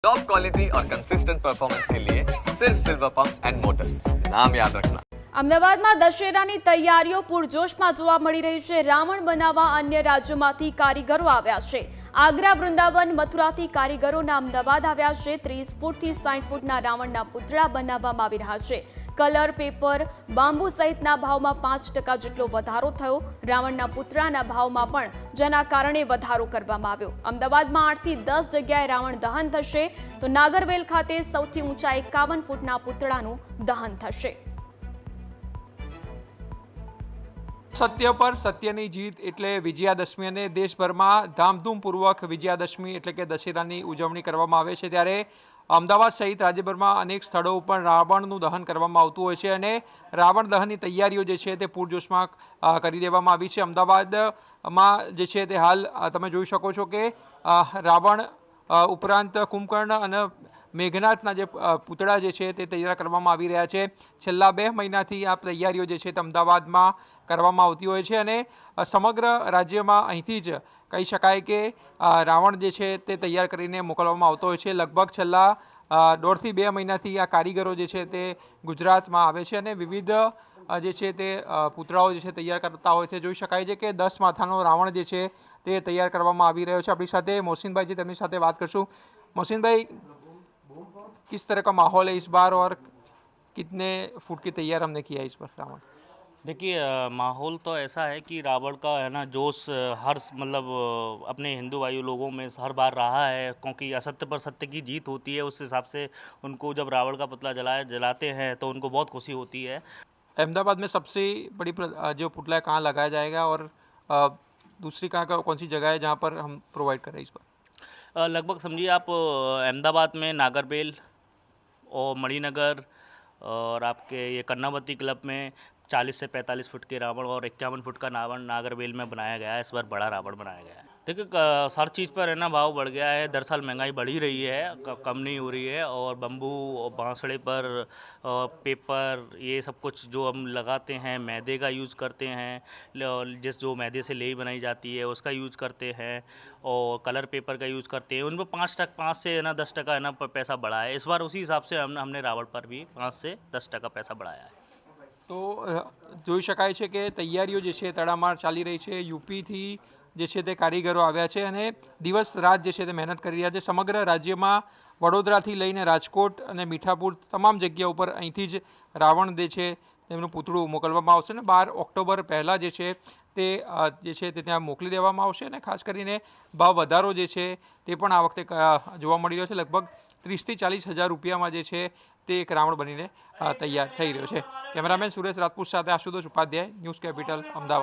Top quality और consistent performance के लिए सिर्फ सिल्वर पंप्स एंड मोटर्स, नाम याद रखना। અમદાવાદમાં દશેરાની તૈયારીઓ પૂરજોશમાં જોવા મળી રહી છે। રાવણ બનાવવા અન્ય રાજ્યોમાંથી કારીગરો આવ્યા છે। આગ્રા, વૃંદાવન, મથુરાથી કારીગરોના અમદાવાદ આવ્યા છે। 30 ફૂટથી 60 ફૂટના રાવણના પુતળા બનાવવામાં આવી રહ્યા છે। કલર, પેપર, બાંબુ સહિતના ભાવમાં 5% જેટલો વધારો થયો। રાવણના પુતળાના ભાવમાં પણ જેના કારણે વધારો કરવામાં આવ્યો। અમદાવાદમાં 8 થી 10 જગ્યાએ રાવણ દહન થશે, તો નાગરવેલ ખાતે સૌથી ઊંચા 51 ફૂટના પુતળાનું દહન થશે। સત્ય પર સત્યની જીત એટલે વિજયાદશમી અને દેશભરમાં ધામધૂમપૂર્વક વિજયાદશમી એટલે કે દશેરાની ઉજવણી કરવામાં આવે છે। ત્યારે અમદાવાદ સહિત રાજ્યભરમાં અનેક સ્થળો ઉપર રાવણનું દહન કરવામાં આવતું હોય છે અને રાવણ દહનની તૈયારીઓ જે છે તે પૂરજોશમાં કરી દેવામાં આવી છે। અમદાવાદમાં જે છે તે હાલ તમે જોઈ શકો છો કે રાવણ ઉપરાંત કુંભકર્ણ અને મેઘનાથના જે પૂતળા જે છે તે તૈયાર કરવામાં આવી રહ્યા છે। છેલ્લા 2 મહિનાથી આ તૈયારીઓ જે છે તે અમદાવાદમાં કરવામાં આવતી હોય છે અને સમગ્ર રાજ્યમાં અહીંથી જ કહી શકાય કે રાવણ જે છે તે તૈયાર કરીને મોકલવામાં આવતો હોય છે। લગભગ છેલ્લા 1.5 થી 2 મહિનાથી આ કારીગરો જે છે તે ગુજરાતમાં આવે છે અને વિવિધ જે છે તે પૂતળાઓ જે છે તૈયાર કરતા હોય છે। જોઈ શકાય છે કે 10 માથાનો રાવણ જે છે તે તૈયાર કરવામાં આવી રહ્યો છે। આપણી સાથે મોહસિનભાઈ છે, તેમની સાથે વાત કરશું। મોહसिन, किस तरह का माहौल है इस बार और कितने फुट की तैयार हमने किया है इस बार रावण? देखिए, माहौल तो ऐसा है कि रावण का है ना जोश हर मतलब अपने हिंदू भाइयों लोगों में हर बार रहा है, क्योंकि असत्य पर सत्य की जीत होती है। उस हिसाब से उनको जब रावण का पुतला जलाते हैं तो उनको बहुत खुशी होती है। अहमदाबाद में सबसे बड़ी जो पुतला है कहाँ लगाया जाएगा और दूसरी कौन सी जगह है जहाँ पर हम प्रोवाइड करें इस बार? लगभग समझिए आप अहमदाबाद में नागरबेल और मणिनगर और आपके ये कर्णावती क्लब में 40 से 45 फुट के रावण और 51 फुट का रावण नागरवेल में बनाया गया है। इस बार बड़ा रावण बनाया गया है। देखिए, हर चीज़ पर है ना भाव बढ़ गया है। दरअसल महंगाई बढ़ी रही है, कम नहीं हो रही है। और बम्बू और बांसड़े पर पेपर ये सब कुछ जो हम लगाते हैं, मैदे का यूज़ करते हैं, जो मैदे से लेई बनाई जाती है उसका यूज़ करते हैं, और कलर पेपर का यूज़ करते हैं। उन पर 5 से है ना 10% है ना पैसा बढ़ा है। इस बार उसी हिसाब से हमने रावण पर भी 5 से 10% पैसा बढ़ाया है। તો જોઈ શકાય છે કે તૈયારીઓ જે છે તડામાર ચાલી રહી છે। યુપીથી જે છે તે કારીગરો આવ્યા છે અને દિવસ રાત જે છે તે મહેનત કરી રહ્યા છે। સમગ્ર રાજ્યમાં વડોદરાથી લઈને રાજકોટ અને મીઠાપુર તમામ જગ્યા ઉપર અહીંથી જ રાવણ જે છે તેમનું પૂતળું મોકલવામાં આવશે અને 12 ઓક્ટોબર પહેલાં જે છે તે ત્યાં મોકલી દેવામાં આવશે અને ખાસ કરીને ભાવ વધારો જે છે તે પણ આ વખતે જોવા મળી રહ્યો છે। લગભગ 30 થી 40 હજાર રૂપિયામાં જે છે તે એક રાવણ બનીને તૈયાર થઈ રહ્યો છે। કેમેરામેન સુરેશ રાજપૂત સાથે આશુતોષ ઉપાધ્યાય, ન્યૂઝ કેપિટલ, અમદાવાદ।